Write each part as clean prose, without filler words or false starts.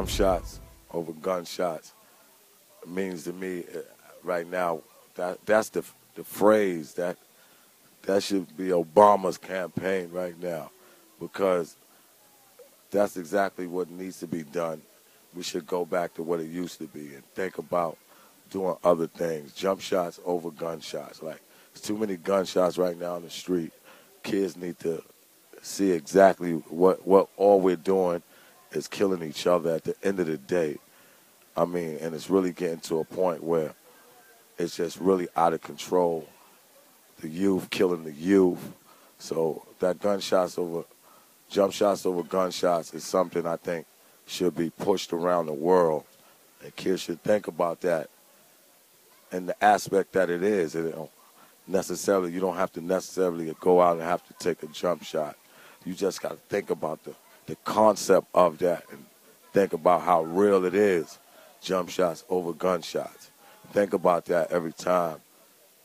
jump shots over gunshots means to me right now. That's the phrase that should be Obama's campaign right now, because that's exactly what needs to be done. We should go back to what it used to be and think about doing other things. Jump shots over gunshots. Like, there's too many gunshots right now on the street. Kids need to see exactly what all we're doing is killing each other at the end of the day. I mean, and it's really getting to a point where it's just really out of control. The youth killing the youth. So that jump shots over gunshots is something I think should be pushed around the world. And kids should think about that and the aspect that it is. You don't have to necessarily go out and have to take a jump shot. You just got to think about the concept of that and think about how real it is. Jump shots over gunshots. Think about that every time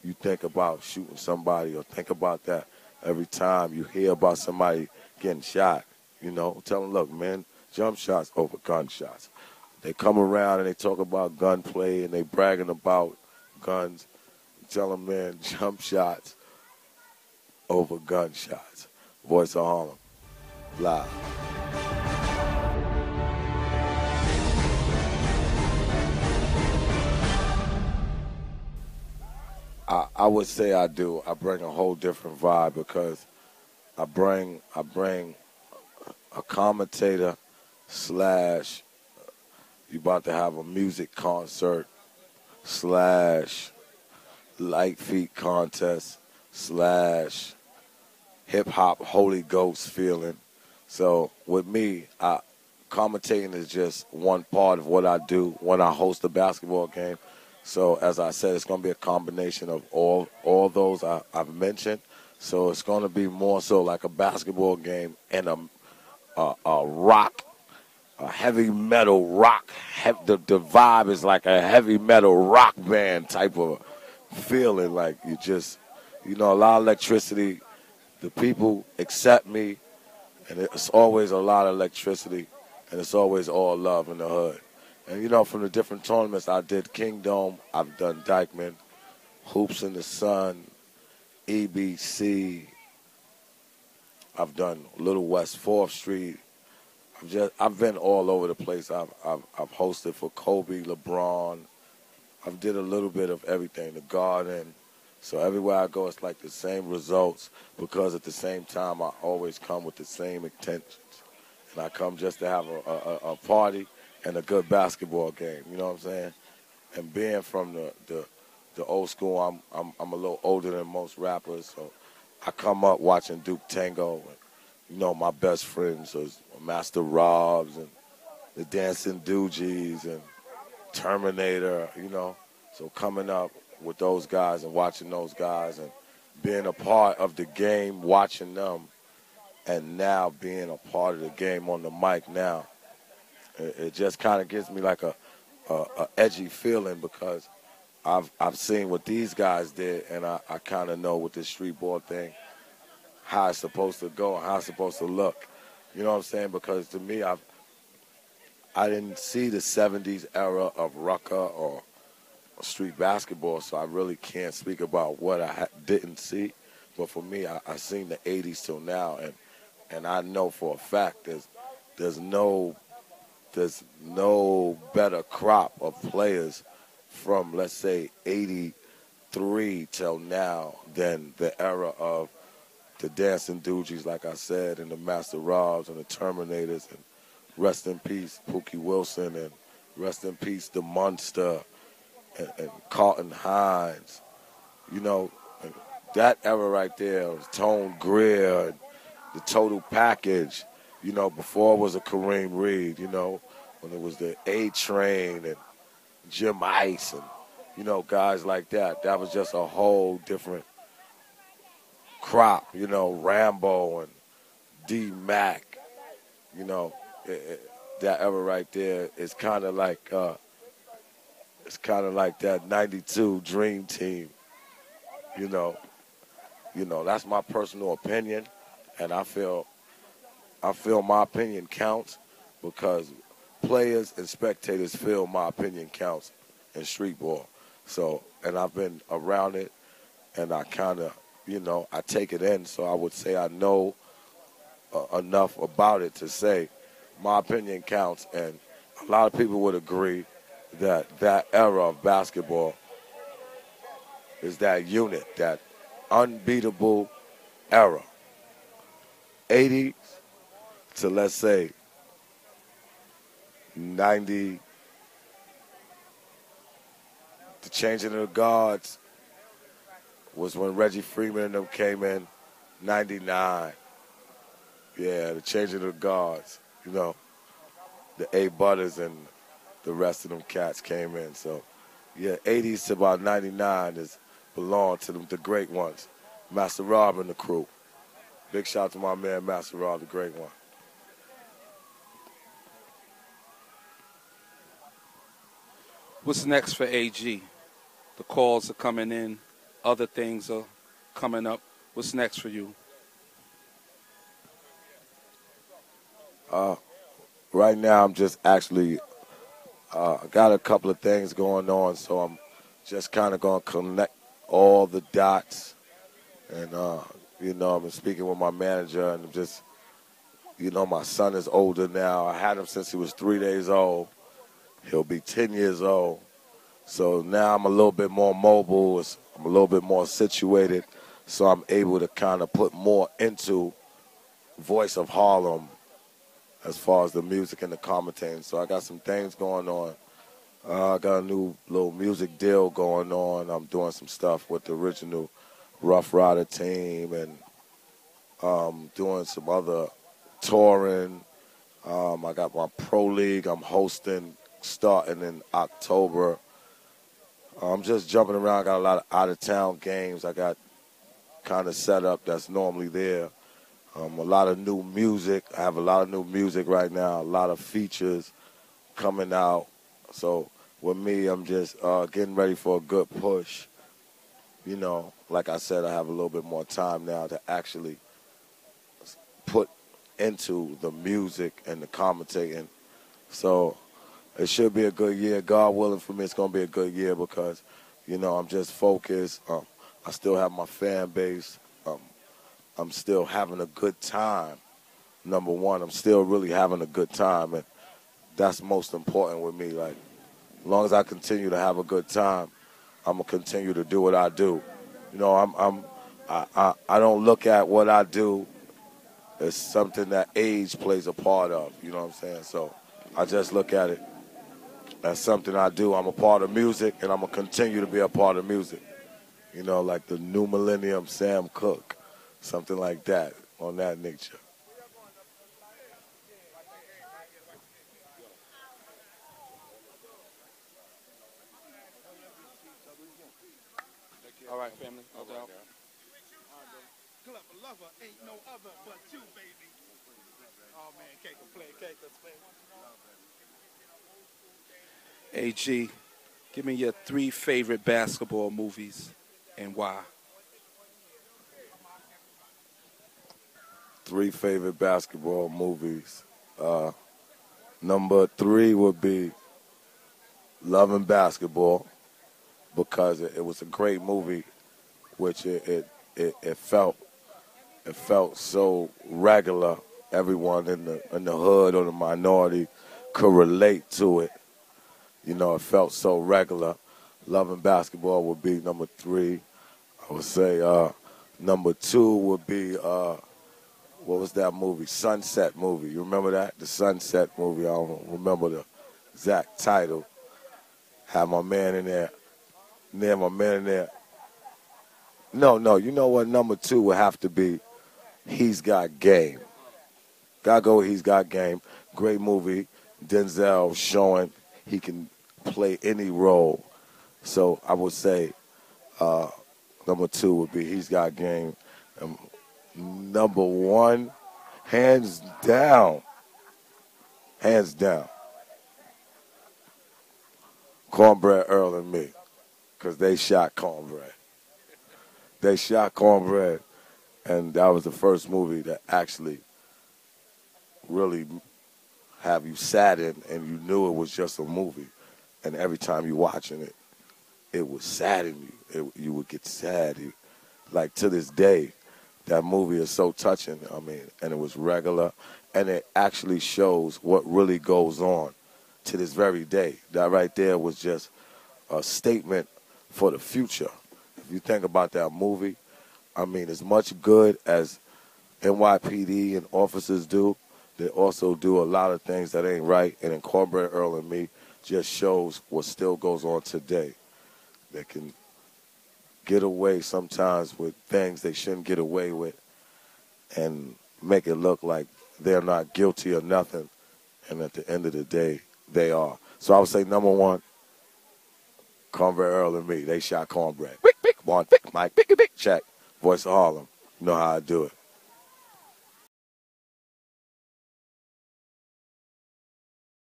you think about shooting somebody, or think about that every time you hear about somebody getting shot. You know, tell them, look, man, jump shots over gunshots. They come around and they talk about gunplay and they bragging about guns. Tell them, man, jump shots over gunshots. Voice of Harlem, live. I would say I do. I bring a whole different vibe, because I bring a commentator / you about to have a music concert / light feet contest / hip hop Holy Ghost feeling. So with me, commentating is just one part of what I do when I host a basketball game. So as I said, it's going to be a combination of all those I've mentioned. So it's going to be more so like a basketball game and a rock, a heavy metal rock. The vibe is like a heavy metal rock band type of feeling. Like a lot of electricity. The people accept me, and it's always a lot of electricity, and it's always all love in the hood. And, from the different tournaments, I did Kingdome, I've done Dykeman, Hoops in the Sun, EBC, I've done Little West 4th Street. I've been all over the place. I've hosted for Kobe, LeBron. I've did a little bit of everything, the Garden. So everywhere I go, it's like the same results, because at the same time, I always come with the same intentions. And I come just to have a party and a good basketball game, you know what I'm saying? And being from the old school, I'm a little older than most rappers, so I come up watching Duke Tango, and my best friends was Master Robs and the Dancing Doogies and Terminator, So coming up with those guys and watching those guys and being a part of the game, watching them, and now being a part of the game on the mic now, it just kind of gives me like a edgy feeling, because I've seen what these guys did, and I kind of know with this street ball thing how it's supposed to go and how it's supposed to look. You know what I'm saying? Because to me, I didn't see the 70s era of Rucker or street basketball, so I really can't speak about what I didn't see. But for me, I seen the 80s till now, and I know for a fact there's no better crop of players from, let's say, 83 till now than the era of the Dancing Doogies, like I said, and the Master Robs and the Terminators, and rest in peace Pookie Wilson, and rest in peace the Munster and Carlton Hines. And that era right there was Tone Greer, and the total package. Before it was a Kareem Reed, when it was the A-Train and Jim Ice and, guys like that. That was just a whole different crop, Rambo and D-Mac, that era right there is kind of like, that 92 Dream Team, that's my personal opinion, and I feel my opinion counts, because players and spectators feel my opinion counts in street ball. So, and I've been around it, and I kind of, I take it in. So I would say I know enough about it to say my opinion counts, and a lot of people would agree that that era of basketball is that unit, that unbeatable era. 80 to, let's say, 90, the changing of the guards was when Reggie Freeman and them came in, 99. Yeah, the changing of the guards, the A. Butters and the rest of them cats came in. So, yeah, 80s to about 99 belong to them, the great ones. Master Rob and the crew. Big shout out to my man, Master Rob, the great one. What's next for AG? The calls are coming in. Other things are coming up. What's next for you? Right now, I'm just actually got a couple of things going on, so I'm just kind of going to connect all the dots. And, I've been speaking with my manager, and just, my son is older now. I had him since he was 3 days old. He'll be 10 years old. So now I'm a little bit more mobile. I'm a little bit more situated. So I'm able to kind of put more into Voice of Harlem as far as the music and the commentating. So I got some things going on. I got a new little music deal going on. I'm doing some stuff with the original Rough Rider team, and doing some other touring. I got my Pro League I'm hosting starting in October. I'm just jumping around. I got a lot of out-of-town games I got kind of set up that's normally there. A lot of new music. I have a lot of new music right now, a lot of features coming out. So with me, I'm just getting ready for a good push. Like I said, I have a little bit more time now to actually put into the music and the commentating. So it should be a good year. God willing for me, it's going to be a good year because, I'm just focused. I still have my fan base. I'm still having a good time. Number one, I'm still really having a good time, and that's most important with me. Like, as long as I continue to have a good time, I'm gonna continue to do what I do. I don't look at what I do as something that age plays a part of. You know what I'm saying? So I just look at it as something I do. I'm a part of music, and I'm gonna continue to be a part of music. Like the new millennium Sam Cooke, something like that, on that nature. All right, family. No doubt. Clever lover ain't no other but you, baby. Oh man, can't complain, can't complain. AG, give me your 3 favorite basketball movies and why. 3 favorite basketball movies. Number 3 would be Love and Basketball, because it was a great movie, which it felt so regular. Everyone in the hood or the minority could relate to it. It felt so regular. Love and Basketball would be number 3. I would say number 2 would be what was that movie? Sunset movie. You remember that? The Sunset movie. I don't remember the exact title. Had my man in there. My man in there. No. You know what? Number 2 would have to be He's Got Game. Gotta go with He's Got Game. Great movie. Denzel showing he can play any role. So I would say number 2 would be He's Got Game. And number 1, hands down, Cornbread Earl and Me, because they shot Cornbread. They shot Cornbread, and that was the first movie that actually really have you saddened and you knew it was just a movie, and every time you watching it, it would sadden you. You would get sad. Like to this day, that movie is so touching. I mean, and it was regular, and it actually shows what really goes on to this very day. That right there was just a statement for the future. If you think about that movie, I mean, as much good as NYPD and officers do, they also do a lot of things that ain't right, and Incorporate Earl and Me just shows what still goes on today. They can get away sometimes with things they shouldn't get away with and make it look like they're not guilty or nothing, and at the end of the day, they are. So I would say number one, Cornbread Earl and Me. They shot cornbread. Big, big, one, big, Mike, big, big, check. Voice of Harlem. You know how I do it.